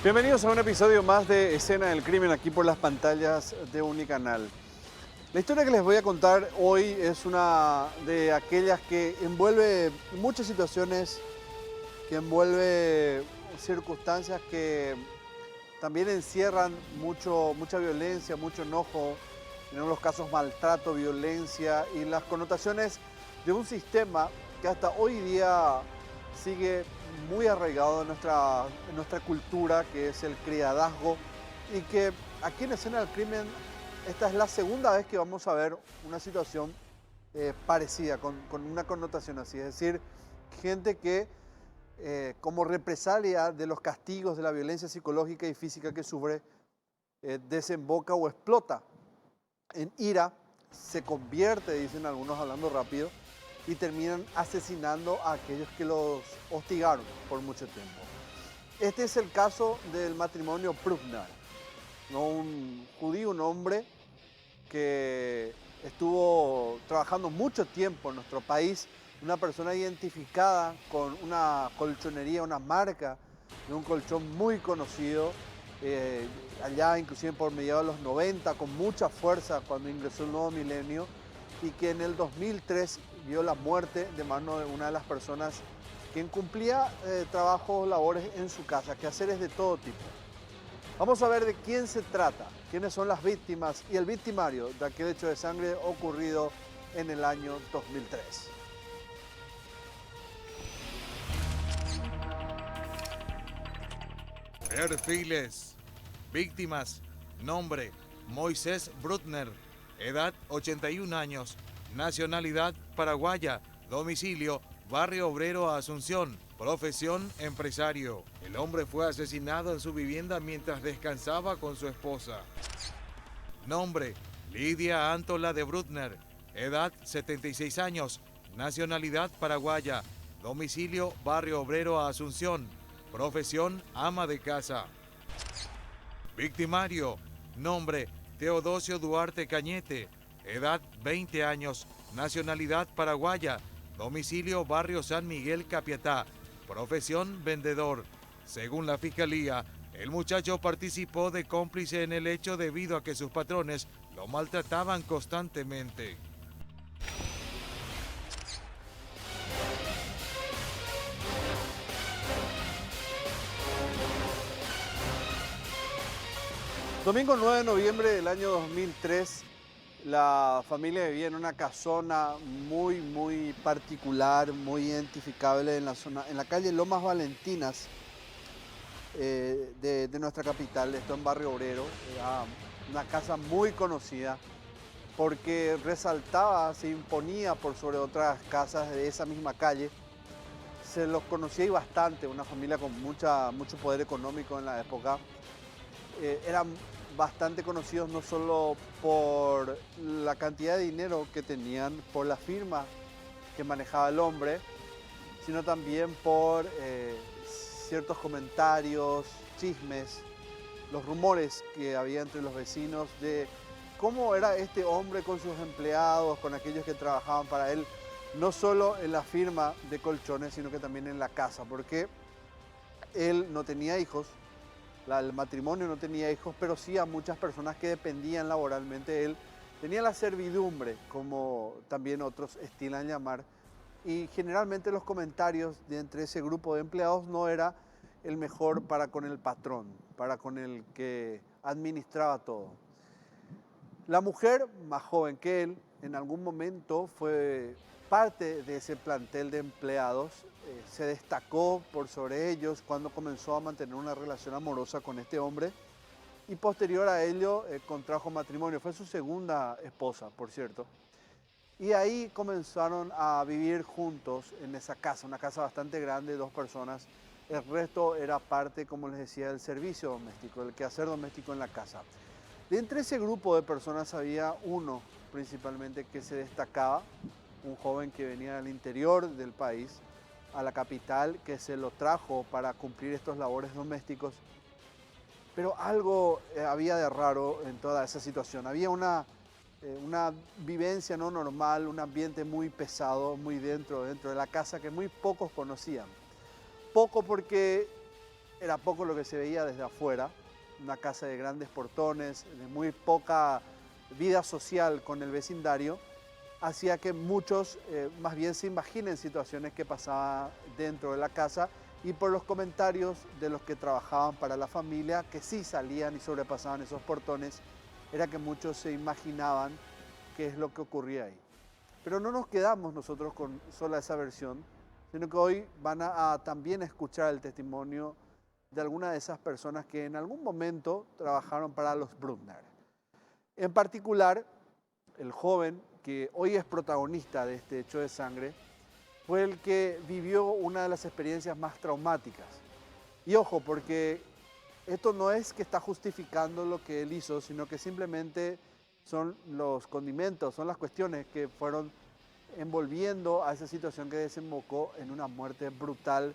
Bienvenidos a un episodio más de Escena del Crimen aquí por las pantallas de Unicanal. La historia que les voy a contar hoy es una de aquellas que envuelve muchas situaciones, que envuelve circunstancias que también encierran mucha violencia, mucho enojo, en algunos casos maltrato, violencia y las connotaciones de un sistema que hasta hoy día sigue muy arraigado en nuestra cultura, que es el criadazgo, y que aquí en Escena del Crimen esta es la segunda vez que vamos a ver una situación parecida, con una connotación así, es decir, gente que como represalia de los castigos de la violencia psicológica y física que sufre, desemboca o explota en ira, se convierte, dicen algunos hablando rápido, y terminan asesinando a aquellos que los hostigaron por mucho tiempo. Este es el caso del matrimonio Prufnar, ¿no? Un judío, un hombre que estuvo trabajando mucho tiempo en nuestro país, una persona identificada con una colchonería, una marca de un colchón muy conocido, eh, allá inclusive por mediados de los 90, con mucha fuerza cuando ingresó el nuevo milenio, y que en el 2003 vio la muerte de mano de una de las personas quien cumplía trabajos, labores en su casa, quehaceres de todo tipo. Vamos a ver de quién se trata, quiénes son las víctimas y el victimario de aquel hecho de sangre ocurrido en el año 2003. Perfiles. Víctimas. Nombre: Moisés Brutner. Edad: 81 años. Nacionalidad: paraguaya. Domicilio: Barrio Obrero, Asunción. Profesión: empresario. El hombre fue asesinado en su vivienda mientras descansaba con su esposa. Nombre: Lidia Antola de Brutner. Edad: 76 años. Nacionalidad: paraguaya. Domicilio: Barrio Obrero, Asunción. Profesión: ama de casa. Victimario. Nombre: Teodosio Duarte Cañete. Edad: 20 años. Nacionalidad: paraguaya. Domicilio: Barrio San Miguel, Capiatá. Profesión: vendedor. Según la fiscalía, el muchacho participó de cómplice en el hecho debido a que sus patrones lo maltrataban constantemente. Domingo 9 de noviembre del año 2003, la familia vivía en una casona muy particular, muy identificable en la zona, en la calle Lomas Valentinas de nuestra capital, esto en Barrio Obrero. Era una casa muy conocida porque resaltaba, se imponía por sobre otras casas de esa misma calle. Se los conocía y bastante, una familia con mucho poder económico en la época. Eran bastante conocidos no solo por la cantidad de dinero que tenían, por la firma que manejaba el hombre, sino también por ciertos comentarios, chismes, los rumores que había entre los vecinos de cómo era este hombre con sus empleados, con aquellos que trabajaban para él, no solo en la firma de colchones, sino que también en la casa, porque él no tenía hijos, el matrimonio no tenía hijos, pero sí a muchas personas que dependían laboralmente de él. Tenía la servidumbre, como también otros estilan llamar, y generalmente los comentarios de entre ese grupo de empleados no era el mejor para con el patrón, para con el que administraba todo. La mujer, más joven que él, en algún momento fue parte de ese plantel de empleados, se destacó por sobre ellos cuando comenzó a mantener una relación amorosa con este hombre y posterior a ello contrajo matrimonio. Fue su segunda esposa, por cierto. Y ahí comenzaron a vivir juntos en esa casa, una casa bastante grande, dos personas. El resto era parte, como les decía, del servicio doméstico, el quehacer doméstico en la casa. De entre ese grupo de personas había uno principalmente que se destacaba, un joven que venía del interior del país a la capital, que se lo trajo para cumplir estos labores domésticos. Pero algo había de raro en toda esa situación. Había una vivencia no normal, un ambiente muy pesado, muy dentro de la casa que muy pocos conocían. Poco porque era poco lo que se veía desde afuera, una casa de grandes portones, de muy poca vida social con el vecindario, hacía que muchos más bien se imaginen situaciones que pasaban dentro de la casa, y por los comentarios de los que trabajaban para la familia, que sí salían y sobrepasaban esos portones, era que muchos se imaginaban qué es lo que ocurría ahí. Pero no nos quedamos nosotros con sola esa versión, sino que hoy van a también escuchar el testimonio de algunas de esas personas que en algún momento trabajaron para los Brutner. En particular, el joven que hoy es protagonista de este hecho de sangre fue el que vivió una de las experiencias más traumáticas. Y ojo, porque esto no es que está justificando lo que él hizo, sino que simplemente son los condimentos, son las cuestiones que fueron envolviendo a esa situación que desembocó en una muerte brutal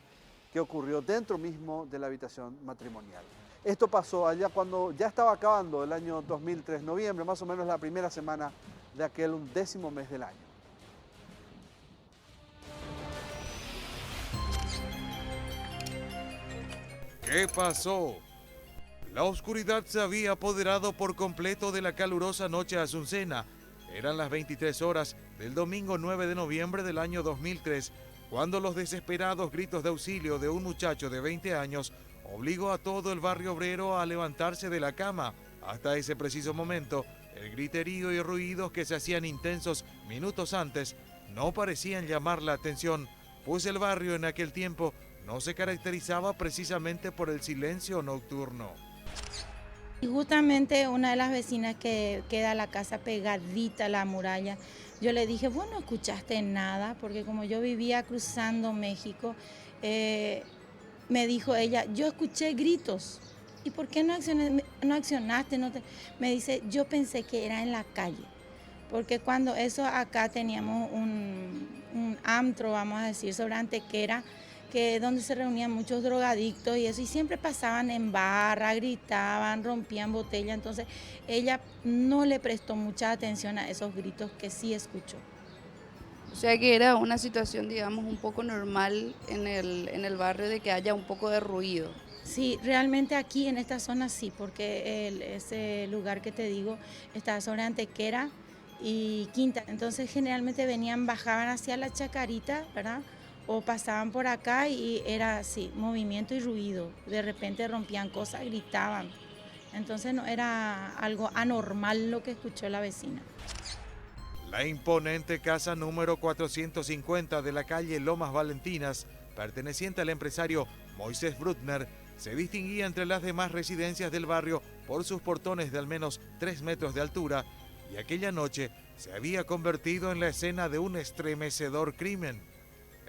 que ocurrió dentro mismo de la habitación matrimonial. Esto pasó allá cuando ya estaba acabando el año 2003, noviembre, más o menos la primera semana de aquel 11º mes del año. ¿Qué pasó? La oscuridad se había apoderado por completo de la calurosa noche azucena. Eran las 23 horas del domingo 9 de noviembre del año 2003, cuando los desesperados gritos de auxilio de un muchacho de 20 años obligó a todo el barrio obrero a levantarse de la cama. Hasta ese preciso momento, el griterío y ruidos que se hacían intensos minutos antes no parecían llamar la atención, pues el barrio en aquel tiempo no se caracterizaba precisamente por el silencio nocturno. Y justamente una de las vecinas que queda la casa pegadita a la muralla, yo le dije, vos no escuchaste nada, porque como yo vivía cruzando México, me dijo ella, yo escuché gritos. ¿Y por qué no accionaste? Me dice, yo pensé que era en la calle, porque cuando eso acá teníamos un antro, vamos a decir, sobre Antequera, que donde se reunían muchos drogadictos y eso, y siempre pasaban en barra, gritaban, rompían botella, entonces ella no le prestó mucha atención a esos gritos que sí escuchó. O sea que era una situación, digamos, un poco normal en el barrio de que haya un poco de ruido. Sí, realmente aquí en esta zona sí, porque ese lugar que te digo está sobre Antequera y Quinta, entonces generalmente bajaban hacia la Chacarita, ¿verdad? O pasaban por acá y era así, movimiento y ruido. De repente rompían cosas, gritaban. Entonces no era algo anormal lo que escuchó la vecina. La imponente casa número 450 de la calle Lomas Valentinas, perteneciente al empresario Moisés Brutner, se distinguía entre las demás residencias del barrio por sus portones de al menos 3 metros de altura, y aquella noche se había convertido en la escena de un estremecedor crimen.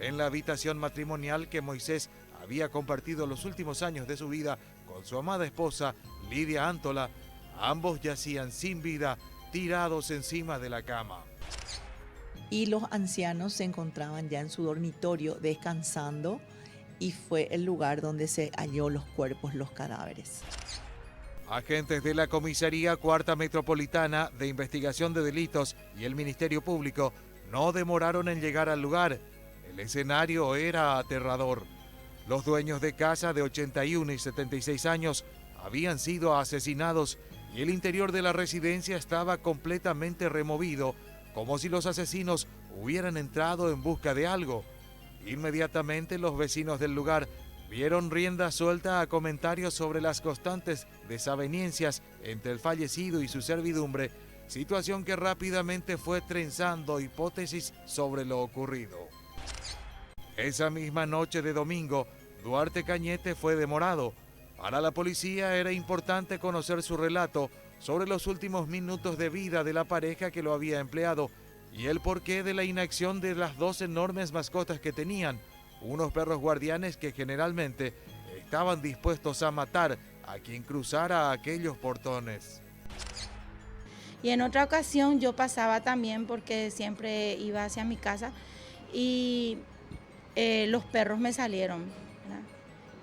En la habitación matrimonial que Moisés había compartido los últimos años de su vida con su amada esposa, Lidia Antola, ambos yacían sin vida, tirados encima de la cama. Y los ancianos se encontraban ya en su dormitorio descansando, y fue el lugar donde se halló los cuerpos, los cadáveres. Agentes de la Comisaría Cuarta Metropolitana de Investigación de Delitos y el Ministerio Público no demoraron en llegar al lugar. El escenario era aterrador. Los dueños de casa de 81 y 76 años habían sido asesinados y el interior de la residencia estaba completamente removido, como si los asesinos hubieran entrado en busca de algo. Inmediatamente los vecinos del lugar vieron rienda suelta a comentarios sobre las constantes desavenencias entre el fallecido y su servidumbre, situación que rápidamente fue trenzando hipótesis sobre lo ocurrido. Esa misma noche de domingo, Duarte Cañete fue demorado. Para la policía era importante conocer su relato sobre los últimos minutos de vida de la pareja que lo había empleado y el porqué de la inacción de las 2 enormes mascotas que tenían, unos perros guardianes que generalmente estaban dispuestos a matar a quien cruzara aquellos portones. Y en otra ocasión yo pasaba también porque siempre iba hacia mi casa y los perros me salieron, ¿verdad?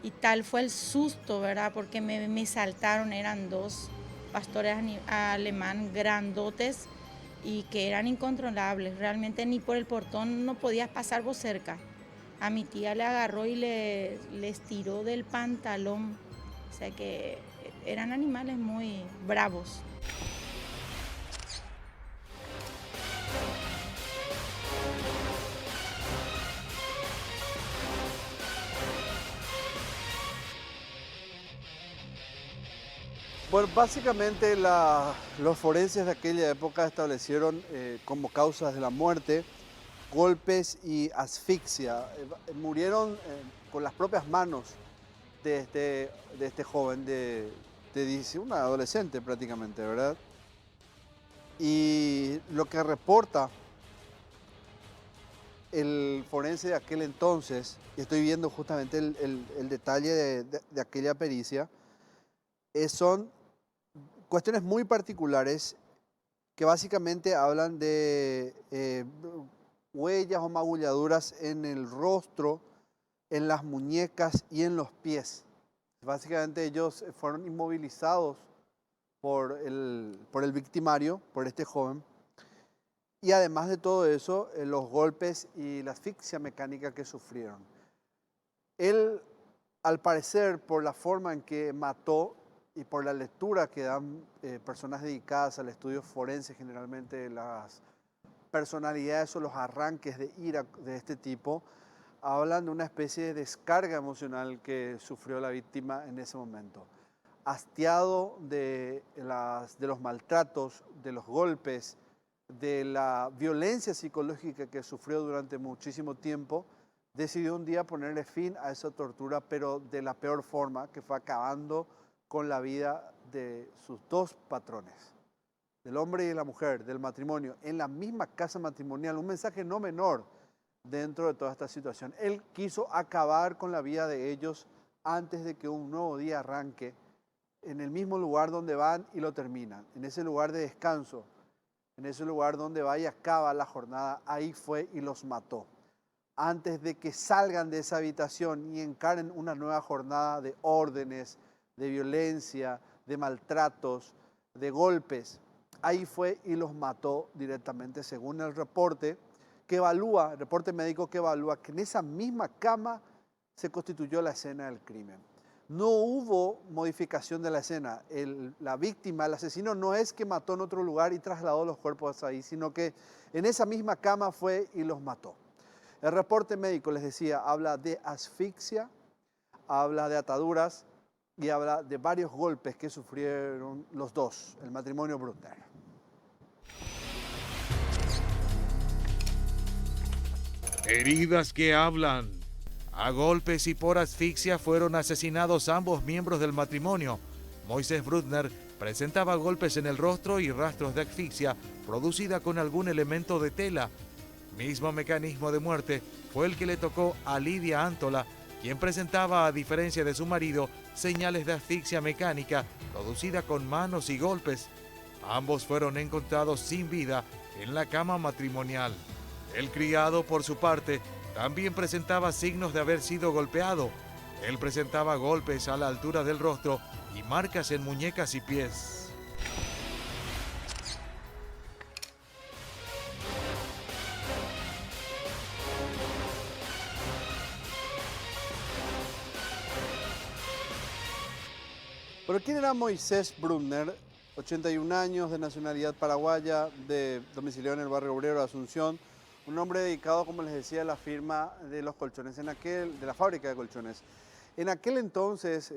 Y tal fue el susto, ¿verdad? Porque me saltaron, eran 2 pastores alemán grandotes y que eran incontrolables. Realmente ni por el portón no podías pasar vos cerca. A mi tía le agarró y les tiró del pantalón. O sea que eran animales muy bravos. Bueno, básicamente los forenses de aquella época establecieron como causas de la muerte golpes y asfixia. Murieron con las propias manos de este joven un adolescente prácticamente, ¿verdad? Y lo que reporta el forense de aquel entonces, y estoy viendo justamente el detalle de aquella pericia, son cuestiones muy particulares que básicamente hablan de huellas o magulladuras en el rostro, en las muñecas y en los pies. Básicamente ellos fueron inmovilizados por el victimario, por este joven. Y además de todo eso, los golpes y la asfixia mecánica que sufrieron. Él, al parecer, por la forma en que mató y por la lectura que dan personas dedicadas al estudio forense, generalmente las personalidades o los arranques de ira de este tipo, hablan de una especie de descarga emocional que sufrió la víctima en ese momento. Hastiado de los maltratos, de los golpes, de la violencia psicológica que sufrió durante muchísimo tiempo, decidió un día ponerle fin a esa tortura, pero de la peor forma, que fue acabando con la vida de sus dos patrones, del hombre y de la mujer, del matrimonio, en la misma casa matrimonial. Un mensaje no menor dentro de toda esta situación. Él quiso acabar con la vida de ellos antes de que un nuevo día arranque, en el mismo lugar donde van y lo terminan, en ese lugar de descanso, en ese lugar donde va y acaba la jornada. Ahí fue y los mató, antes de que salgan de esa habitación y encaren una nueva jornada de órdenes, de violencia, de maltratos, de golpes. Ahí fue y los mató directamente, según el reporte el reporte médico que evalúa que en esa misma cama se constituyó la escena del crimen. No hubo modificación de la escena. La víctima, el asesino, no es que mató en otro lugar y trasladó los cuerpos ahí, sino que en esa misma cama fue y los mató. El reporte médico, les decía, habla de asfixia, habla de ataduras y habla de varios golpes que sufrieron los dos, el matrimonio Brunner. Heridas que hablan. A golpes y por asfixia fueron asesinados ambos miembros del matrimonio. Moisés Brunner presentaba golpes en el rostro y rastros de asfixia producida con algún elemento de tela. Mismo mecanismo de muerte fue el que le tocó a Lidia Antola, quien presentaba, a diferencia de su marido, señales de asfixia mecánica producida con manos y golpes. Ambos fueron encontrados sin vida en la cama matrimonial. El criado, por su parte, también presentaba signos de haber sido golpeado. Él presentaba golpes a la altura del rostro y marcas en muñecas y pies. Pero ¿quién era Moisés Brunner? 81 años, de nacionalidad paraguaya, de domicilio en el barrio obrero de Asunción. Un hombre dedicado, como les decía, a la firma de los colchones, de la fábrica de colchones. En aquel entonces,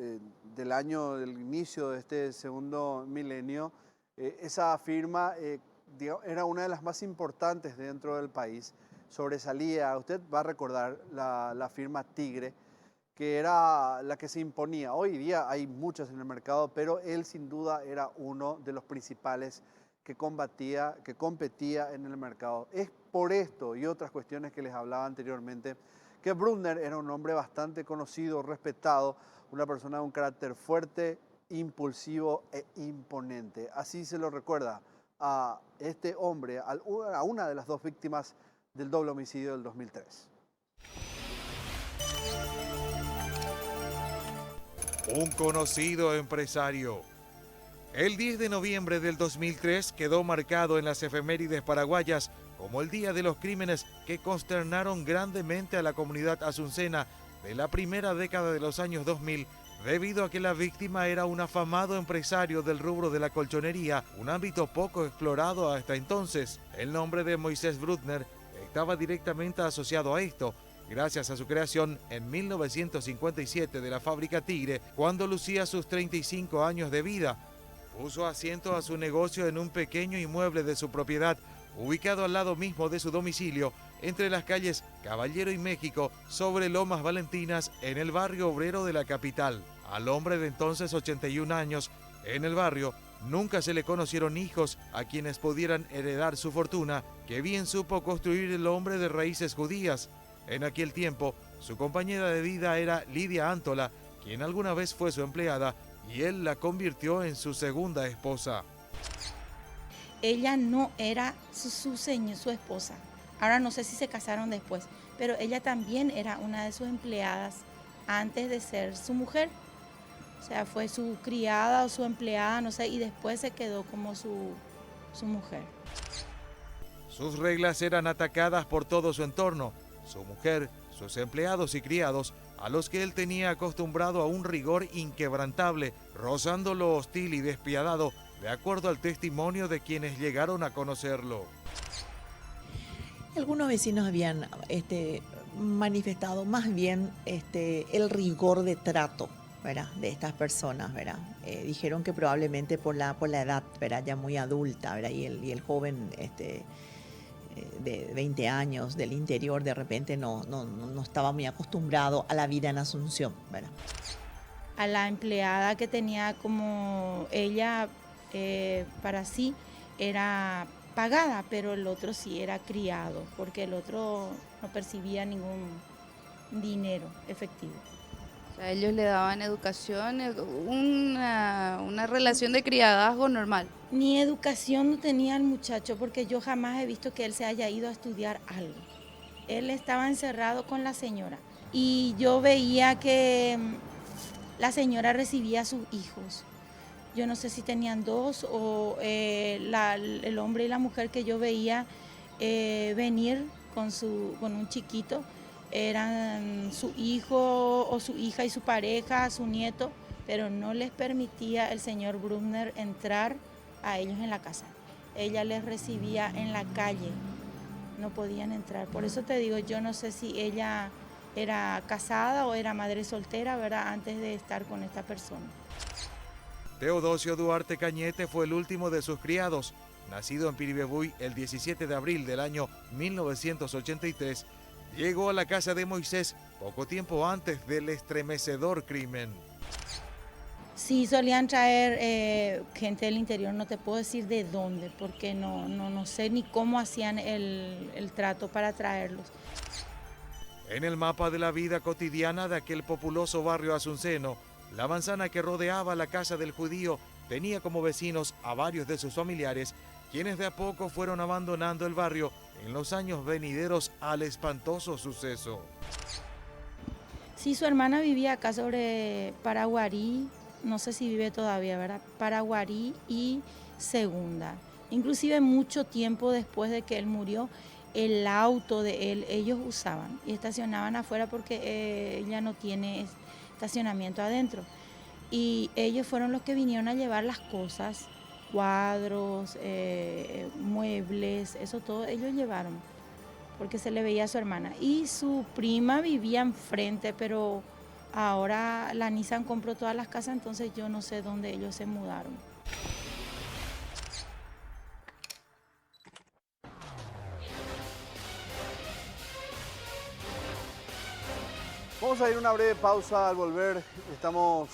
del inicio de este segundo milenio, esa firma era una de las más importantes dentro del país. Sobresalía, usted va a recordar la firma Tigre, que era la que se imponía. Hoy día hay muchas en el mercado, pero él sin duda era uno de los principales que competía en el mercado. Es por esto y otras cuestiones que les hablaba anteriormente que Brunner era un hombre bastante conocido, respetado, una persona de un carácter fuerte, impulsivo e imponente. Así se lo recuerda a este hombre, a una de las dos víctimas del doble homicidio del 2003. Un conocido empresario. El 10 de noviembre del 2003 quedó marcado en las efemérides paraguayas como el día de los crímenes que consternaron grandemente a la comunidad asuncena de la primera década de los años 2000, debido a que la víctima era un afamado empresario del rubro de la colchonería, un ámbito poco explorado hasta entonces. El nombre de Moisés Brutner estaba directamente asociado a esto, gracias a su creación en 1957 de la fábrica Tigre, cuando lucía sus 35 años de vida. Puso asiento a su negocio en un pequeño inmueble de su propiedad, ubicado al lado mismo de su domicilio, entre las calles Caballero y México, sobre Lomas Valentinas, en el barrio obrero de la capital. Al hombre de entonces 81 años, en el barrio, nunca se le conocieron hijos a quienes pudieran heredar su fortuna, que bien supo construir el hombre de raíces judías. En aquel tiempo, su compañera de vida era Lidia Antola, quien alguna vez fue su empleada, y él la convirtió en su segunda esposa. Ella no era su esposa. Ahora no sé si se casaron después, pero ella también era una de sus empleadas antes de ser su mujer. O sea, fue su criada o su empleada, no sé, y después se quedó como su mujer. Sus reglas eran atacadas por todo su entorno, su mujer, sus empleados y criados, a los que él tenía acostumbrado a un rigor inquebrantable, rozando lo hostil y despiadado, de acuerdo al testimonio de quienes llegaron a conocerlo. Algunos vecinos habían manifestado más bien el rigor de trato, ¿verdad?, de estas personas, ¿verdad? Dijeron que probablemente por la edad, ¿verdad?, ya muy adulta, ¿verdad?, y el joven de 20 años del interior de repente no estaba muy acostumbrado a la vida en Asunción, ¿verdad? A la empleada que tenía como ella para sí era pagada, pero el otro sí era criado, porque el otro no percibía ningún dinero efectivo. O sea, ellos le daban educación, una relación de criadazgo normal. Ni educación no tenía el muchacho, porque yo jamás he visto que él se haya ido a estudiar algo. Él estaba encerrado con la señora y yo veía que la señora recibía a sus hijos. Yo no sé si tenían dos o el hombre y la mujer que yo veía venir con un chiquito, eran su hijo o su hija y su pareja, su nieto, pero no les permitía el señor Brutner entrar a ellos en la casa. Ella les recibía en la calle, no podían entrar. Por eso te digo, yo no sé si ella era casada o era madre soltera, ¿verdad?, antes de estar con esta persona. Teodosio Duarte Cañete fue el último de sus criados. Nacido en Piribebuy el 17 de abril del año 1983, llegó a la casa de Moisés poco tiempo antes del estremecedor crimen. Sí, solían traer gente del interior, no te puedo decir de dónde, porque no sé ni cómo hacían el trato para traerlos. En el mapa de la vida cotidiana de aquel populoso barrio asunceno, la manzana que rodeaba la casa del judío tenía como vecinos a varios de sus familiares, quienes de a poco fueron abandonando el barrio en los años venideros al espantoso suceso. Sí, su hermana vivía acá sobre Paraguarí, no sé si vive todavía, ¿verdad? Paraguarí y Segunda. Inclusive mucho tiempo después de que él murió, el auto de él, ellos usaban y estacionaban afuera porque ella no tiene estacionamiento adentro. Y ellos fueron los que vinieron a llevar las cosas, cuadros, muebles, eso todo ellos llevaron, porque se le veía a su hermana. Y su prima vivía enfrente, pero ahora la Nissan compró todas las casas, entonces yo no sé dónde ellos se mudaron. Vamos a ir a una breve pausa. Al volver estamos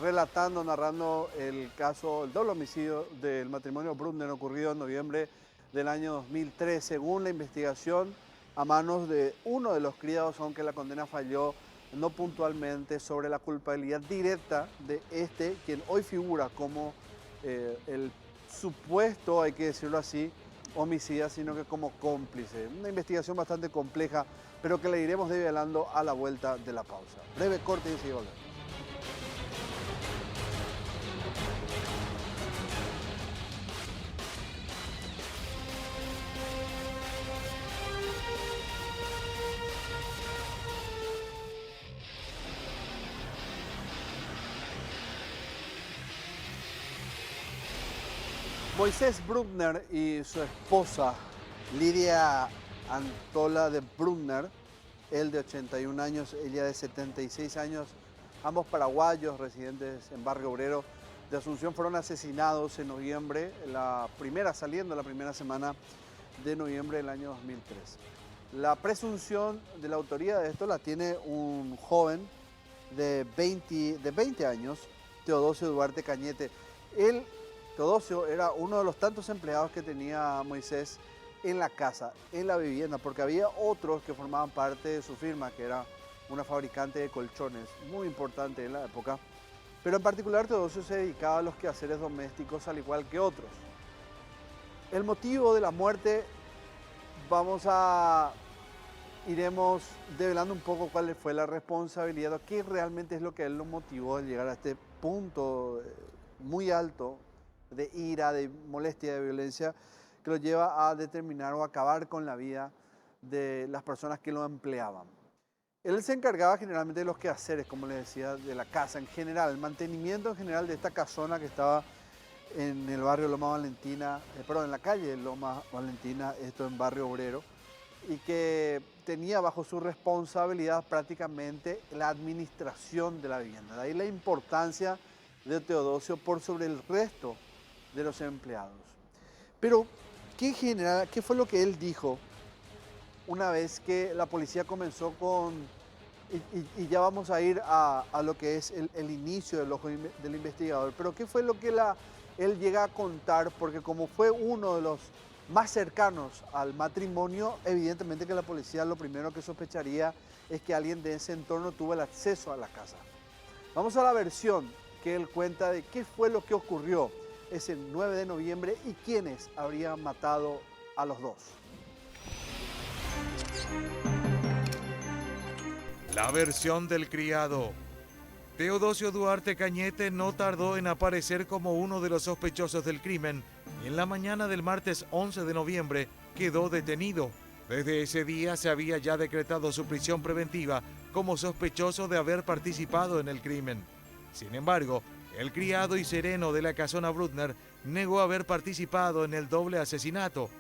relatando, narrando el caso, el doble homicidio del matrimonio Brutner ocurrido en noviembre del año 2003, según la investigación, a manos de uno de los criados, aunque la condena falló no puntualmente sobre la culpabilidad directa de quien hoy figura como el supuesto, hay que decirlo así, homicida, sino que como cómplice. Una investigación bastante compleja, pero que le iremos develando a la vuelta de la pausa. Breve corte y enseguida volvemos. Moisés Bruckner y su esposa Lidia Antola de Bruckner, él de 81 años, ella de 76 años, ambos paraguayos residentes en Barrio Obrero de Asunción, fueron asesinados en noviembre, saliendo la primera semana de noviembre del año 2003. La presunción de la autoría de esto la tiene un joven de 20 años, Teodosio Duarte Cañete. Él, Teodosio, era uno de los tantos empleados que tenía Moisés en la casa, en la vivienda, porque había otros que formaban parte de su firma, que era una fabricante de colchones muy importante en la época. Pero en particular Teodosio se dedicaba a los quehaceres domésticos al igual que otros. El motivo de la muerte, iremos develando un poco cuál fue la responsabilidad, qué realmente es lo que él lo motivó a llegar a este punto muy alto de ira, de molestia, de violencia, que lo lleva a determinar o acabar con la vida de las personas que lo empleaban. Él se encargaba generalmente de los quehaceres, como les decía, de la casa en general, el mantenimiento en general de esta casona que estaba en el barrio Loma Valentina, en la calle Loma Valentina, esto en Barrio Obrero, y que tenía bajo su responsabilidad prácticamente la administración de la vivienda. De ahí la importancia de Teodosio por sobre el resto de los empleados. Pero, ¿qué fue lo que él dijo una vez que la policía comenzó con... Y ya vamos a ir a lo que es el inicio del ojo del investigador. Pero ¿qué fue lo que él llega a contar? Porque como fue uno de los más cercanos al matrimonio, evidentemente que la policía lo primero que sospecharía es que alguien de ese entorno tuvo el acceso a la casa. Vamos a la versión que él cuenta de qué fue lo que ocurrió ese 9 de noviembre y quiénes habrían matado a los dos. La versión del criado. Teodosio Duarte Cañete no tardó en aparecer como uno de los sospechosos del crimen y en la mañana del martes 11 de noviembre quedó detenido. Desde ese día se había ya decretado su prisión preventiva como sospechoso de haber participado en el crimen. Sin embargo, el criado y sereno de la casona Bruckner negó haber participado en el doble asesinato.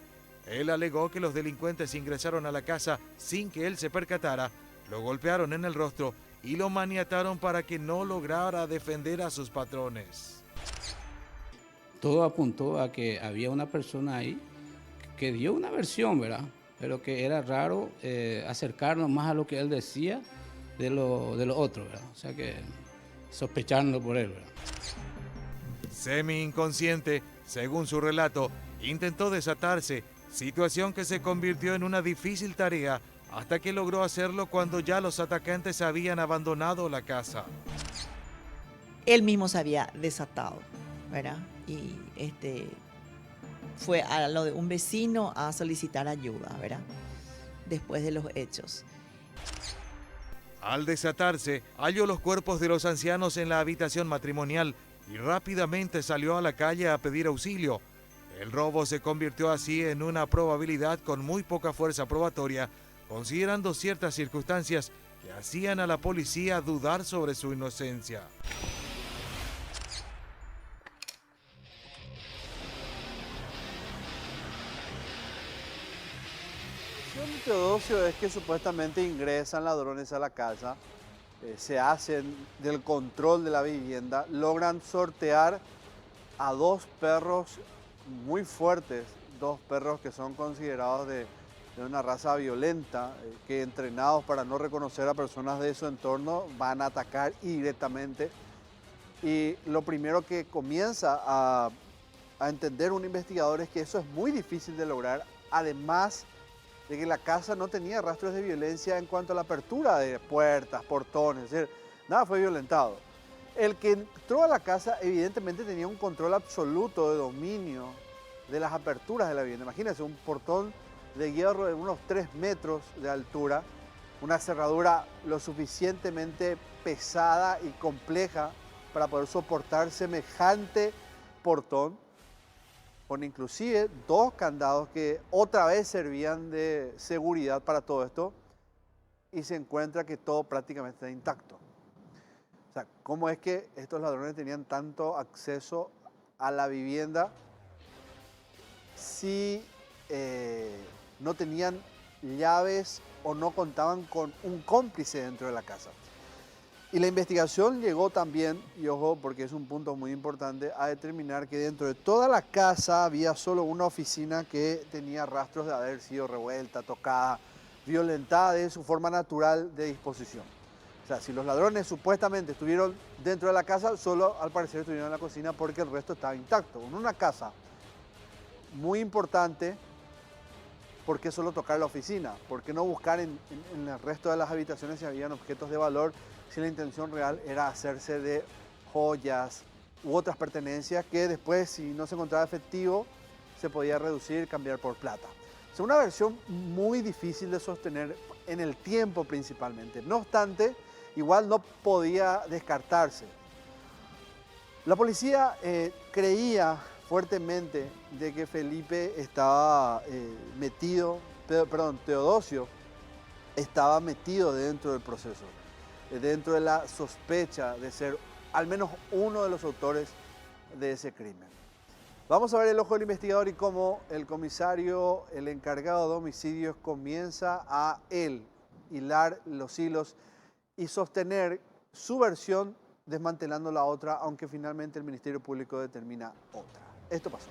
Él alegó que los delincuentes ingresaron a la casa sin que él se percatara, lo golpearon en el rostro y lo maniataron para que no lograra defender a sus patrones. Todo apuntó a que había una persona ahí que dio una versión, ¿verdad? Pero que era raro acercarnos más a lo que él decía de lo otro, ¿verdad? O sea que sospechando por él, ¿verdad? Semi-inconsciente, según su relato, intentó desatarse, situación que se convirtió en una difícil tarea hasta que logró hacerlo cuando ya los atacantes habían abandonado la casa. Él mismo se había desatado, ¿verdad? Y fue a lo de un vecino a solicitar ayuda, ¿verdad? Después de los hechos. Al desatarse, halló los cuerpos de los ancianos en la habitación matrimonial y rápidamente salió a la calle a pedir auxilio. El robo se convirtió así en una probabilidad con muy poca fuerza probatoria, considerando ciertas circunstancias que hacían a la policía dudar sobre su inocencia. La versión de Teodosio es que supuestamente ingresan ladrones a la casa, se hacen del control de la vivienda, logran sortear a dos perros muy fuertes, dos perros que son considerados de una raza violenta, que entrenados para no reconocer a personas de su entorno van a atacar directamente. Y lo primero que comienza a entender un investigador es que eso es muy difícil de lograr, además de que la casa no tenía rastros de violencia en cuanto a la apertura de puertas, portones, es decir, nada fue violentado. El que entró a la casa evidentemente tenía un control absoluto de dominio de las aperturas de la vivienda. Imagínense un portón de hierro de unos 3 metros de altura, una cerradura lo suficientemente pesada y compleja para poder soportar semejante portón, con inclusive 2 candados que otra vez servían de seguridad para todo esto, y se encuentra que todo prácticamente está intacto. O sea, ¿cómo es que estos ladrones tenían tanto acceso a la vivienda si no tenían llaves o no contaban con un cómplice dentro de la casa. Y la investigación llegó también, y ojo porque es un punto muy importante, a determinar que dentro de toda la casa había solo una oficina que tenía rastros de haber sido revuelta, tocada, violentada de su forma natural de disposición. O sea, si los ladrones supuestamente estuvieron dentro de la casa, solo al parecer estuvieron en la cocina porque el resto estaba intacto. En una casa muy importante, ¿por qué solo tocar la oficina? ¿Por qué no buscar en el resto de las habitaciones si habían objetos de valor, si la intención real era hacerse de joyas u otras pertenencias que después, si no se encontraba efectivo, se podía reducir, cambiar por plata? Es una versión muy difícil de sostener en el tiempo principalmente. No obstante, igual no podía descartarse. La policía creía fuertemente de que Felipe estaba Teodosio estaba metido dentro del proceso, dentro de la sospecha de ser al menos uno de los autores de ese crimen. Vamos a ver el ojo del investigador y cómo el comisario, el encargado de homicidios, comienza a hilar los hilos y sostener su versión desmantelando la otra, aunque finalmente el Ministerio Público determina otra. Esto pasó.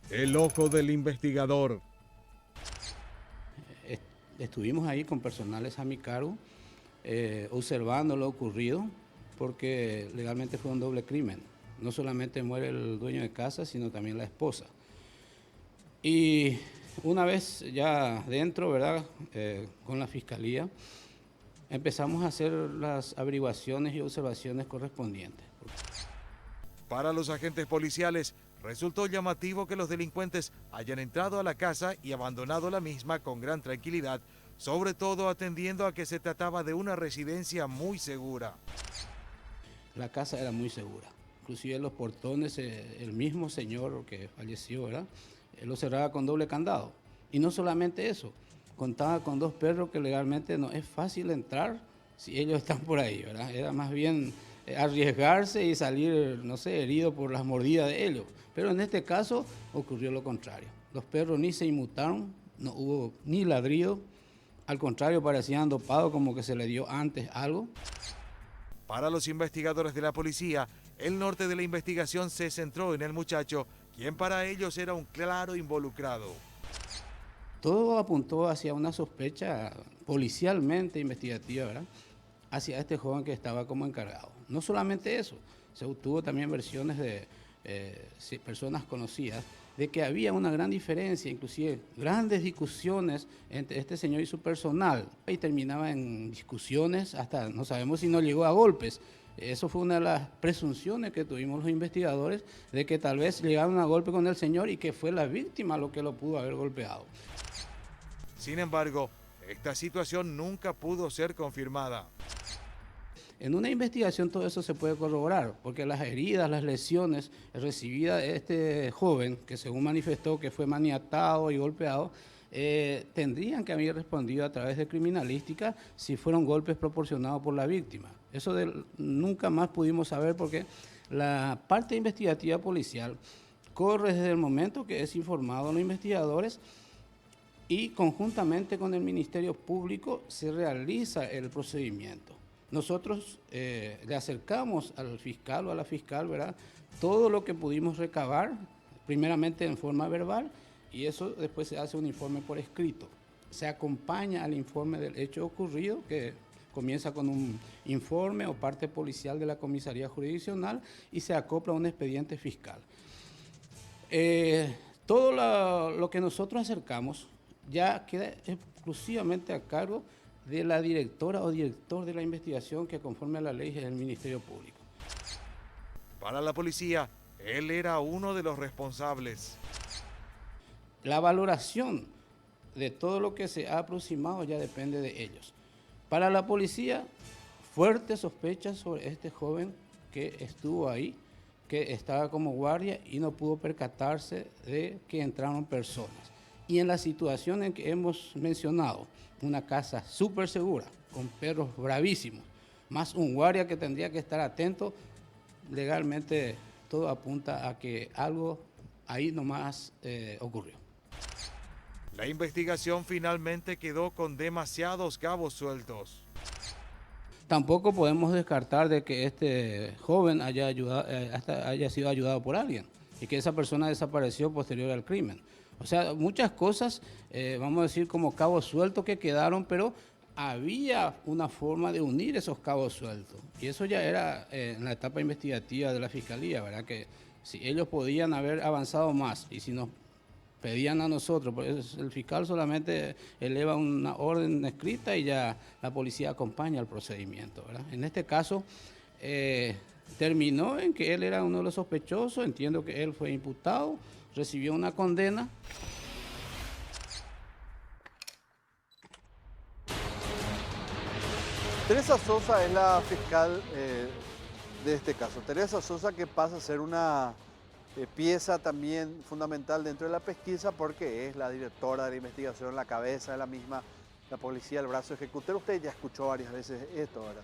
El ojo del investigador. Estuvimos ahí con personales a mi cargo, observando lo ocurrido, porque legalmente fue un doble crimen. No solamente muere el dueño de casa, sino también la esposa. Y una vez ya dentro, ¿verdad?, con la fiscalía, empezamos a hacer las averiguaciones y observaciones correspondientes. Para los agentes policiales, resultó llamativo que los delincuentes hayan entrado a la casa y abandonado la misma con gran tranquilidad, sobre todo atendiendo a que se trataba de una residencia muy segura. La casa era muy segura, inclusive los portones, el mismo señor que falleció, ¿verdad?, lo cerraba con doble candado. Y no solamente eso, contaba con 2 perros que legalmente no es fácil entrar si ellos están por ahí, ¿verdad? Era más bien arriesgarse y salir, no sé, herido por las mordidas de ellos. Pero en este caso ocurrió lo contrario. Los perros ni se inmutaron, no hubo ni ladrido, al contrario parecían dopados, como que se le dio antes algo. Para los investigadores de la policía, el norte de la investigación se centró en el muchacho, quien para ellos era un claro involucrado. Todo apuntó hacia una sospecha policialmente investigativa, ¿verdad?, hacia este joven que estaba como encargado. No solamente eso, se obtuvo también versiones de personas conocidas de que había una gran diferencia, inclusive grandes discusiones entre este señor y su personal, y terminaba en discusiones, hasta no sabemos si no llegó a golpes. Eso fue una de las presunciones que tuvimos los investigadores, de que tal vez llegaron a golpe con el señor y que fue la víctima lo que lo pudo haber golpeado. Sin embargo, esta situación nunca pudo ser confirmada. En una investigación todo eso se puede corroborar, porque las heridas, las lesiones recibidas de este joven, que según manifestó que fue maniatado y golpeado, tendrían que haber respondido a través de criminalística si fueron golpes proporcionados por la víctima. Eso nunca más pudimos saber, porque la parte investigativa policial corre desde el momento que es informado a los investigadores y conjuntamente con el Ministerio Público se realiza el procedimiento. Nosotros le acercamos al fiscal o a la fiscal, ¿verdad?, todo lo que pudimos recabar, primeramente en forma verbal, y eso después se hace un informe por escrito. Se acompaña al informe del hecho ocurrido, que comienza con un informe o parte policial de la comisaría jurisdiccional y se acopla a un expediente fiscal. Todo lo que nosotros acercamos ya queda exclusivamente a cargo de la directora o director de la investigación, que conforme a la ley es el Ministerio Público. Para la policía, él era uno de los responsables. La valoración de todo lo que se ha aproximado ya depende de ellos. Para la policía, fuertes sospechas sobre este joven que estuvo ahí, que estaba como guardia y no pudo percatarse de que entraron personas. Y en la situación en que hemos mencionado, una casa súper segura, con perros bravísimos, más un guardia que tendría que estar atento, legalmente todo apunta a que algo ahí nomás ocurrió. La investigación finalmente quedó con demasiados cabos sueltos. Tampoco podemos descartar de que este joven haya sido ayudado por alguien y que esa persona desapareció posterior al crimen. O sea, muchas cosas, vamos a decir, como cabos sueltos que quedaron, pero había una forma de unir esos cabos sueltos. Y eso ya era en la etapa investigativa de la Fiscalía, ¿verdad? Que si ellos podían haber avanzado más y si nos pedían a nosotros, pues el fiscal solamente eleva una orden escrita y ya la policía acompaña el procedimiento, ¿verdad? En este caso, terminó en que él era uno de los sospechosos, entiendo que él fue imputado, recibió una condena. Teresa Sosa es la fiscal de este caso. Teresa Sosa, que pasa a ser una pieza también fundamental dentro de la pesquisa porque es la directora de la investigación, la cabeza de la misma, la policía, el brazo ejecutor. Usted ya escuchó varias veces esto, ¿verdad?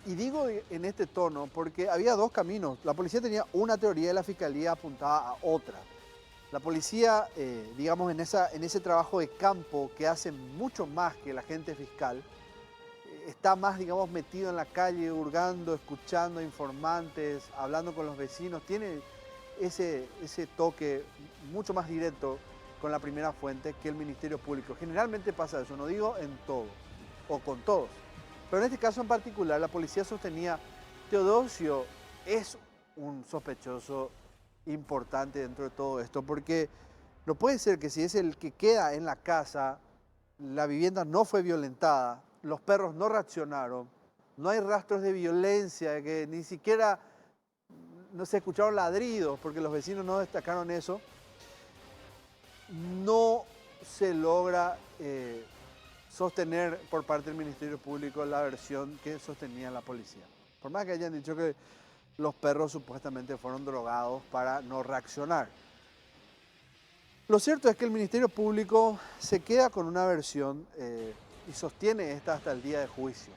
Y digo en este tono porque había dos caminos. La policía tenía una teoría y la fiscalía apuntaba a otra. La policía, digamos, en ese trabajo de campo que hace mucho más que el agente fiscal, está más, digamos, metido en la calle, hurgando, escuchando informantes, hablando con los vecinos. Tiene ese toque mucho más directo con la primera fuente que el Ministerio Público. Generalmente pasa eso, no digo en todo o con todos. Pero en este caso en particular, la policía sostenía Teodosio es un sospechoso importante dentro de todo esto, porque no puede ser que si es el que queda en la casa, la vivienda no fue violentada, los perros no reaccionaron, no hay rastros de violencia, que ni siquiera no se escucharon ladridos, porque los vecinos no destacaron eso, no se logra sostener por parte del Ministerio Público la versión que sostenía la policía. Por más que hayan dicho que los perros supuestamente fueron drogados para no reaccionar. Lo cierto es que el Ministerio Público se queda con una versión y sostiene esta hasta el día de juicio,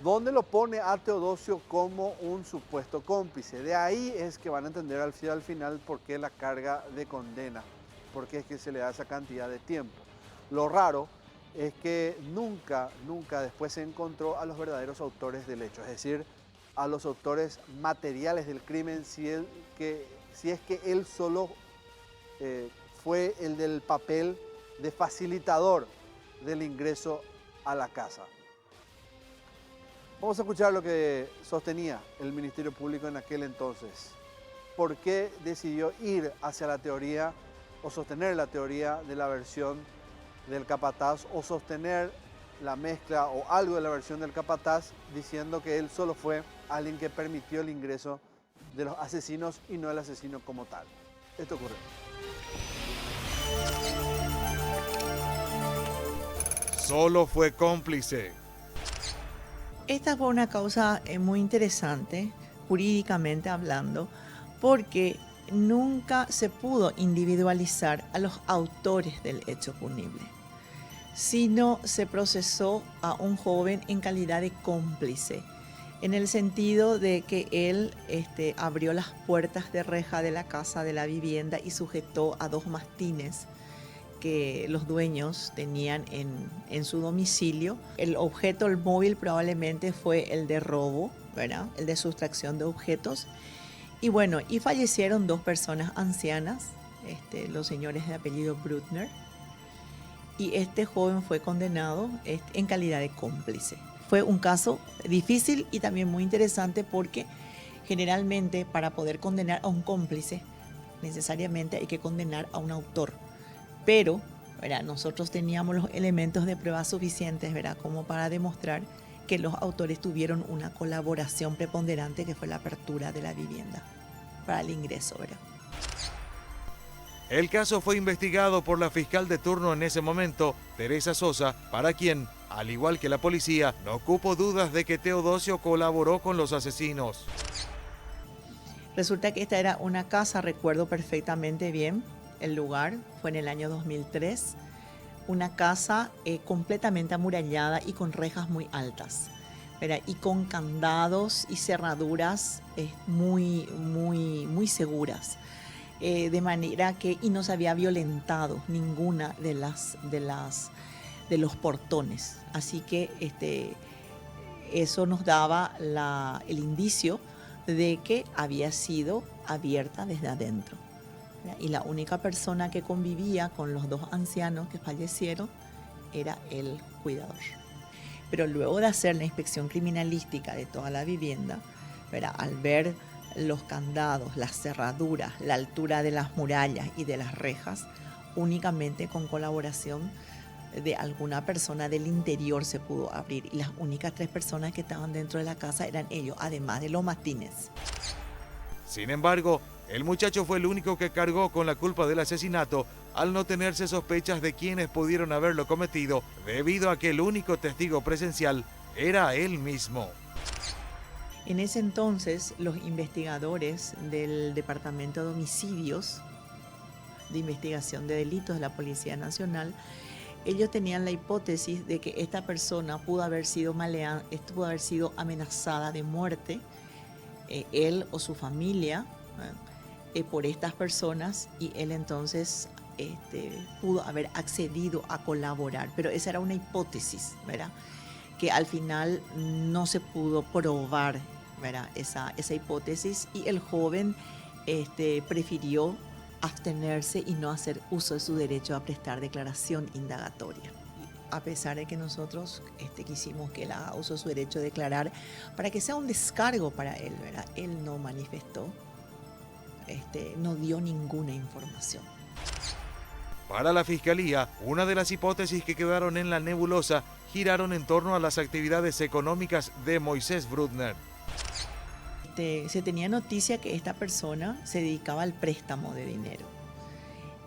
donde lo pone a Teodosio como un supuesto cómplice. De ahí es que van a entender al final por qué la carga de condena, por qué es que se le da esa cantidad de tiempo. Lo raro es que nunca después se encontró a los verdaderos autores del hecho, es decir, a los autores materiales del crimen, si es que él solo fue el del papel de facilitador del ingreso a la casa. Vamos a escuchar lo que sostenía el Ministerio Público en aquel entonces. ¿Por qué decidió ir hacia la teoría o sostener la teoría de la versión del capataz o sostener la mezcla o algo de la versión del capataz diciendo que él solo fue alguien que permitió el ingreso de los asesinos y no el asesino como tal? Esto ocurrió. Solo fue cómplice. Esta fue una causa muy interesante, jurídicamente hablando, porque nunca se pudo individualizar a los autores del hecho punible, sino se procesó a un joven en calidad de cómplice, en el sentido de que él abrió las puertas de reja de la casa, de la vivienda, y sujetó a dos mastines que los dueños tenían en su domicilio. El objeto, el móvil, probablemente fue el de robo, ¿verdad? El de sustracción de objetos. Y bueno, y fallecieron dos personas ancianas, los señores de apellido Brutner, y este joven fue condenado en calidad de cómplice. Fue un caso difícil y también muy interesante porque generalmente para poder condenar a un cómplice necesariamente hay que condenar a un autor. Pero, ¿verdad?, nosotros teníamos los elementos de prueba suficientes, ¿verdad?, como para demostrar que los autores tuvieron una colaboración preponderante, que fue la apertura de la vivienda para el ingreso, ¿verdad? El caso fue investigado por la fiscal de turno en ese momento, Teresa Sosa, para quien, al igual que la policía, no cupo dudas de que Teodosio colaboró con los asesinos. Resulta que esta era una casa, recuerdo perfectamente bien el lugar, fue en el año 2003, una casa completamente amurallada y con rejas muy altas. ¿verdad? Y con candados y cerraduras muy, muy, muy seguras. De manera que, y no se había violentado ninguna de los portones. Así que eso nos daba el indicio de que había sido abierta desde adentro. Y la única persona que convivía con los dos ancianos que fallecieron era el cuidador. Pero luego de hacer la inspección criminalística de toda la vivienda, ¿verdad? Al ver los candados, las cerraduras, la altura de las murallas y de las rejas, únicamente con colaboración de alguna persona del interior se pudo abrir. Y las únicas 3 personas que estaban dentro de la casa eran ellos, además de los Martínez. Sin embargo, el muchacho fue el único que cargó con la culpa del asesinato al no tenerse sospechas de quienes pudieron haberlo cometido, debido a que el único testigo presencial era él mismo. En ese entonces, los investigadores del Departamento de Homicidios, de Investigación de Delitos de la Policía Nacional, ellos tenían la hipótesis de que esta persona pudo haber sido amenazada de muerte, él o su familia, por estas personas, y él entonces pudo haber accedido a colaborar. Pero esa era una hipótesis, ¿verdad? Que al final no se pudo probar, ¿verdad? Esa hipótesis, y el joven prefirió abstenerse y no hacer uso de su derecho a prestar declaración indagatoria. A pesar de que nosotros quisimos que él haga uso de su derecho a declarar para que sea un descargo para él, ¿verdad? Él no manifestó, no dio ninguna información. Para la Fiscalía, una de las hipótesis que quedaron en la nebulosa giraron en torno a las actividades económicas de Moisés Brutner. Se tenía noticia que esta persona se dedicaba al préstamo de dinero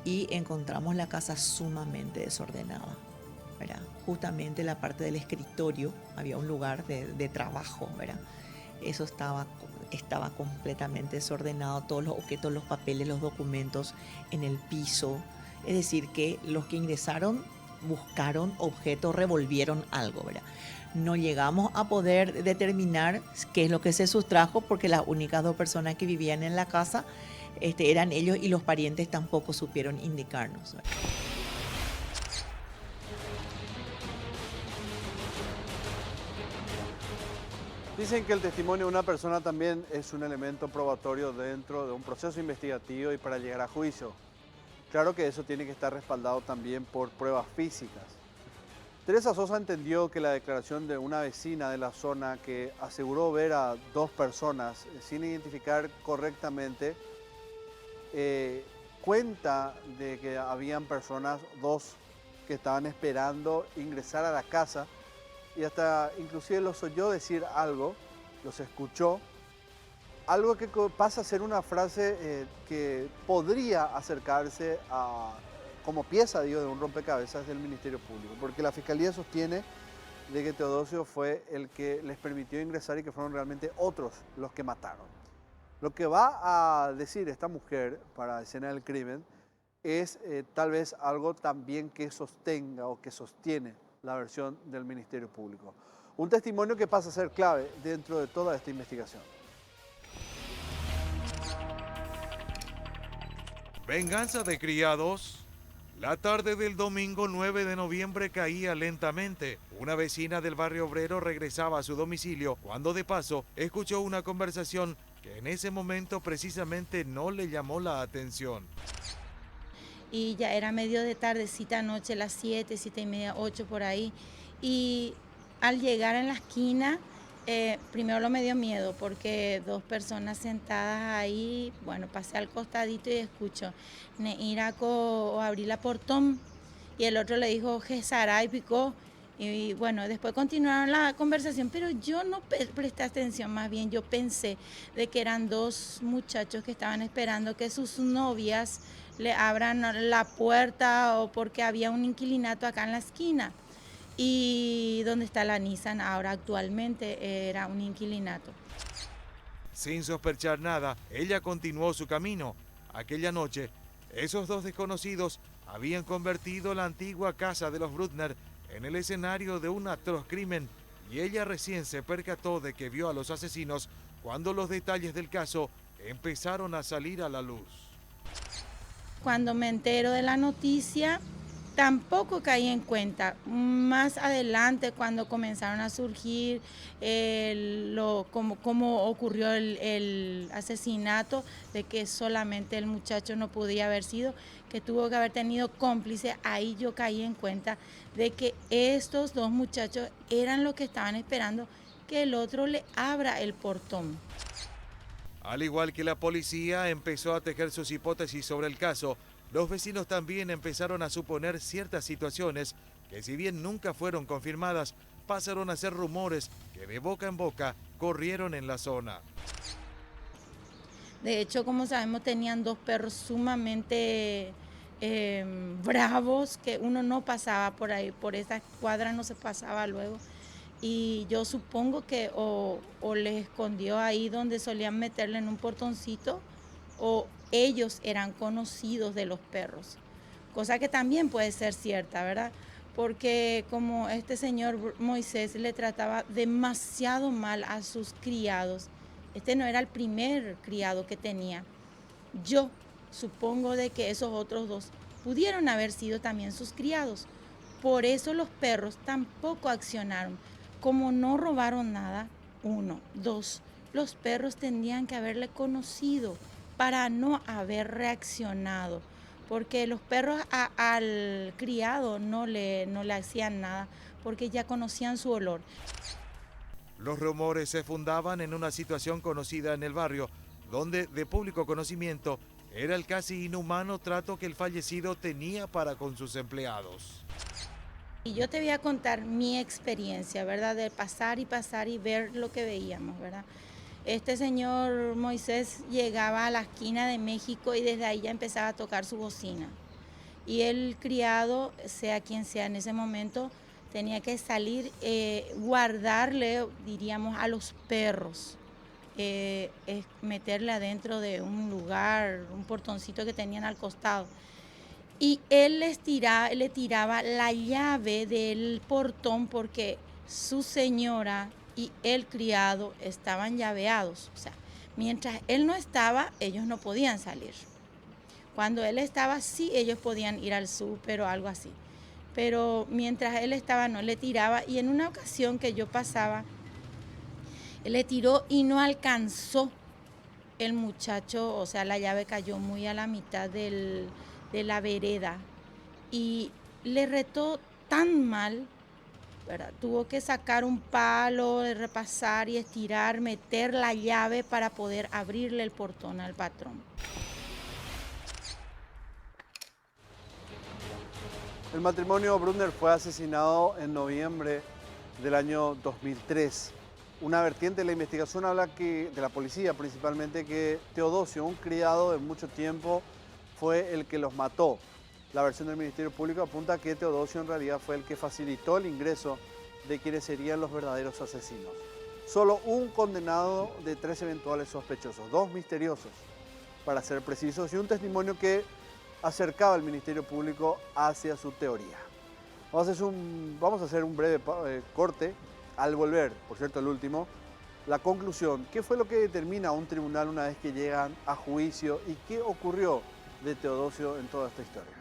y encontramos la casa sumamente desordenada, ¿verdad? Justamente la parte del escritorio, había un lugar de trabajo, ¿verdad? Eso estaba completamente desordenado, todos los objetos, los papeles, los documentos en el piso. Es decir, que los que ingresaron buscaron objetos, revolvieron algo, ¿verdad? No llegamos a poder determinar qué es lo que se sustrajo, porque las únicas 2 personas que vivían en la casa eran ellos, y los parientes tampoco supieron indicarnos, ¿verdad? Dicen que el testimonio de una persona también es un elemento probatorio dentro de un proceso investigativo y para llegar a juicio. Claro que eso tiene que estar respaldado también por pruebas físicas. Teresa Sosa entendió que la declaración de una vecina de la zona que aseguró ver a 2 personas sin identificar correctamente, cuenta de que habían personas, 2, que estaban esperando ingresar a la casa, y hasta inclusive los oyó decir algo, los escuchó, algo que pasa a ser una frase que podría acercarse como pieza, digo, de un rompecabezas del Ministerio Público, porque la Fiscalía sostiene de que Teodosio fue el que les permitió ingresar y que fueron realmente otros los que mataron. Lo que va a decir esta mujer para la escena del crimen es tal vez algo también que sostenga o que sostiene la versión del Ministerio Público. Un testimonio que pasa a ser clave dentro de toda esta investigación. Venganza de criados. La tarde del domingo 9 de noviembre caía lentamente. Una vecina del barrio obrero regresaba a su domicilio cuando de paso escuchó una conversación que en ese momento precisamente no le llamó la atención. Y ya era medio de tardecita noche, las 7, 7:30, 8 por ahí. Y al llegar en la esquina, primero lo me dio miedo porque 2 personas sentadas ahí, bueno, pasé al costadito y escucho, Neiraco o abrí la portón, y el otro le dijo, Gesara, y picó. Y bueno, después continuaron la conversación, pero yo no presté atención, más bien yo pensé de que eran 2 muchachos que estaban esperando que sus novias le abran la puerta, o porque había un inquilinato acá en la esquina. Y donde está la Nissan ahora actualmente era un inquilinato. Sin sospechar nada, ella continuó su camino. Aquella noche, esos 2 desconocidos habían convertido la antigua casa de los Brutner en el escenario de un atroz crimen y ella recién se percató de que vio a los asesinos cuando los detalles del caso empezaron a salir a la luz. Cuando me entero de la noticia, tampoco caí en cuenta. Más adelante, cuando comenzaron a surgir cómo ocurrió el asesinato, de que solamente el muchacho no podía haber sido, que tuvo que haber tenido cómplice, ahí yo caí en cuenta de que estos dos muchachos eran los que estaban esperando que el otro le abra el portón. Al igual que la policía empezó a tejer sus hipótesis sobre el caso, los vecinos también empezaron a suponer ciertas situaciones que, si bien nunca fueron confirmadas, pasaron a ser rumores que de boca en boca corrieron en la zona. De hecho, como sabemos, tenían dos perros sumamente bravos, que uno no pasaba por ahí, por esa cuadra no se pasaba luego. Y yo supongo que o les escondió ahí donde solían meterle en un portoncito, o ellos eran conocidos de los perros, cosa que también puede ser cierta, ¿verdad? Porque como este señor Moisés le trataba demasiado mal a sus criados, este no era el primer criado que tenía. Yo supongo de que esos otros dos pudieron haber sido también sus criados. Por eso los perros tampoco accionaron. Como no robaron nada, 1, 2, los perros tendrían que haberle conocido para no haber reaccionado, porque los perros al criado no le hacían nada, porque ya conocían su olor. Los rumores se fundaban en una situación conocida en el barrio, donde de público conocimiento era el casi inhumano trato que el fallecido tenía para con sus empleados. Y yo te voy a contar mi experiencia, ¿verdad? De pasar y ver lo que veíamos, ¿verdad? Este señor Moisés llegaba a la esquina de México y desde ahí ya empezaba a tocar su bocina. Y el criado, sea quien sea en ese momento, tenía que salir, guardarle, diríamos, a los perros, meterle adentro de un lugar, un portoncito que tenían al costado. Y él le tiraba la llave del portón porque su señora y el criado estaban llaveados. O sea, mientras él no estaba, ellos no podían salir. Cuando él estaba, sí, ellos podían ir al súper o algo así. Pero mientras él estaba, no le tiraba. Y en una ocasión que yo pasaba, él le tiró y no alcanzó el muchacho. O sea, la llave cayó muy a la mitad de la vereda y le retó tan mal, ¿verdad? Tuvo que sacar un palo, repasar y estirar, meter la llave para poder abrirle el portón al patrón. El matrimonio Brunner fue asesinado en noviembre del año 2003. Una vertiente de la investigación habla de la policía principalmente, que Teodosio, un criado de mucho tiempo, fue el que los mató. La versión del Ministerio Público apunta a que Teodosio en realidad fue el que facilitó el ingreso de quienes serían los verdaderos asesinos. Solo un condenado de 3 eventuales sospechosos, 2 misteriosos, para ser precisos, y un testimonio que acercaba al Ministerio Público hacia su teoría. Vamos a hacer un breve corte. Al volver, por cierto el último, la conclusión, ¿qué fue lo que determina un tribunal una vez que llegan a juicio y qué ocurrió de Teodosio en toda esta historia?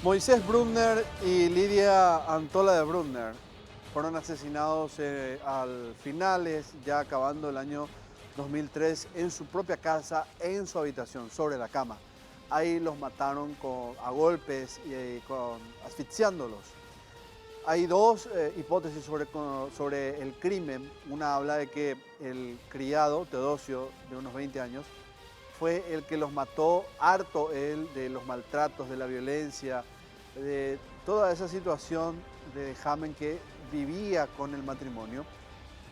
Moisés Brunner y Lidia Antola de Brunner fueron asesinados al finales, ya acabando el año 2003, en su propia casa, en su habitación, sobre la cama. Ahí los mataron a golpes y asfixiándolos. Hay 2 hipótesis sobre el crimen. Una habla de que el criado, Teodosio, de unos 20 años, fue el que los mató, harto él de los maltratos, de la violencia, de toda esa situación de vejamen que vivía con el matrimonio.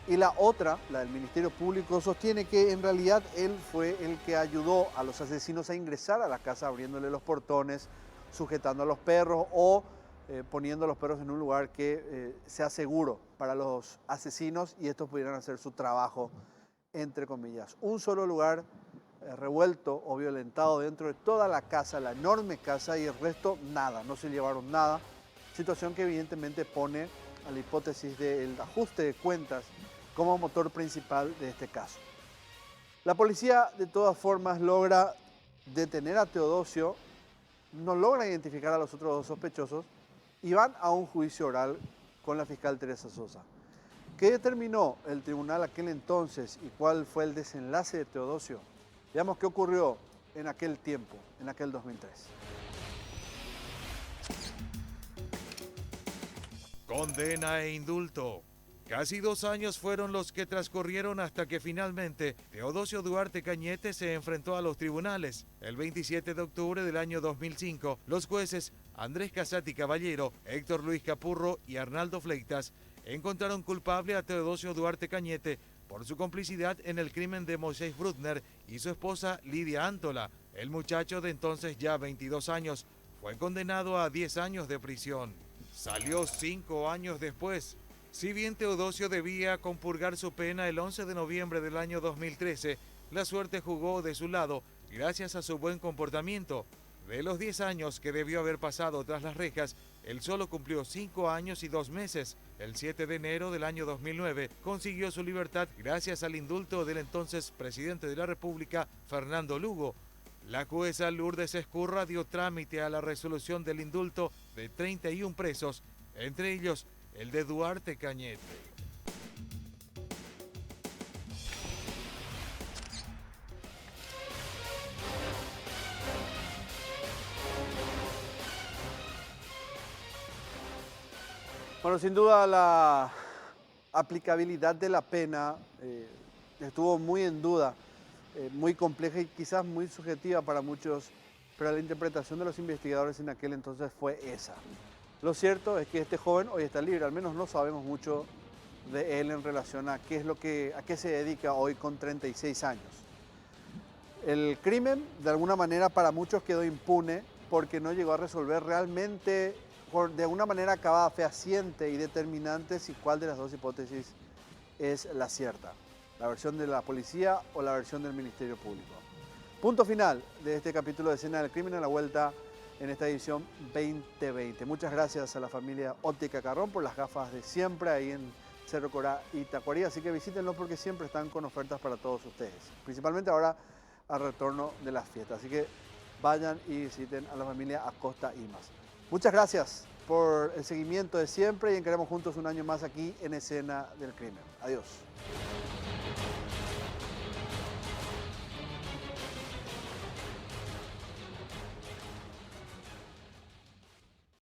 Y la otra, la del Ministerio Público, sostiene que en realidad él fue el que ayudó a los asesinos a ingresar a la casa abriéndole los portones, sujetando a los perros o poniendo a los perros en un lugar que sea seguro para los asesinos y estos pudieran hacer su trabajo, entre comillas. Un solo lugar revuelto o violentado dentro de toda la casa, la enorme casa, y el resto nada, no se llevaron nada. Situación que evidentemente pone a la hipótesis del ajuste de cuentas como motor principal de este caso. La policía de todas formas logra detener a Teodosio, no logra identificar a los otros dos sospechosos y van a un juicio oral con la fiscal Teresa Sosa. ¿Qué determinó el tribunal aquel entonces y cuál fue el desenlace de Teodosio? Veamos qué ocurrió en aquel tiempo, en aquel 2003. Condena e indulto. Casi 2 años fueron los que transcurrieron hasta que finalmente Teodosio Duarte Cañete se enfrentó a los tribunales. El 27 de octubre del año 2005, los jueces Andrés Casati Caballero, Héctor Luis Capurro y Arnaldo Fleitas encontraron culpable a Teodosio Duarte Cañete por su complicidad en el crimen de Moisés Brutner y su esposa Lidia Antola. El muchacho de entonces ya 22 años fue condenado a 10 años de prisión. Salió 5 años después. Si bien Teodosio debía compurgar su pena el 11 de noviembre del año 2013, la suerte jugó de su lado gracias a su buen comportamiento. De los 10 años que debió haber pasado tras las rejas, él solo cumplió 5 años y 2 meses. El 7 de enero del año 2009 consiguió su libertad gracias al indulto del entonces presidente de la República, Fernando Lugo. La jueza Lourdes Escurra dio trámite a la resolución del indulto de 31 presos, entre ellos el de Duarte Cañete. Bueno, sin duda la aplicabilidad de la pena estuvo muy en duda, muy compleja y quizás muy subjetiva para muchos, pero la interpretación de los investigadores en aquel entonces fue esa. Lo cierto es que este joven hoy está libre, al menos no sabemos mucho de él en relación a a qué se dedica hoy con 36 años. El crimen, de alguna manera, para muchos quedó impune porque no llegó a resolver realmente, de una manera acabada, fehaciente y determinante, si cuál de las dos hipótesis es la cierta, la versión de la policía o la versión del Ministerio Público. Punto final de este capítulo de Escena del Crimen, a la vuelta en esta edición 2020. Muchas gracias a la familia Óptica Carrón por las gafas de siempre ahí en Cerro Corá y Tacuarí, así que visítenlos porque siempre están con ofertas para todos ustedes, principalmente ahora al retorno de las fiestas, así que vayan y visiten a la familia Acosta Imas. Muchas gracias por el seguimiento de siempre y encaremos juntos un año más aquí en Escena del Crimen. Adiós.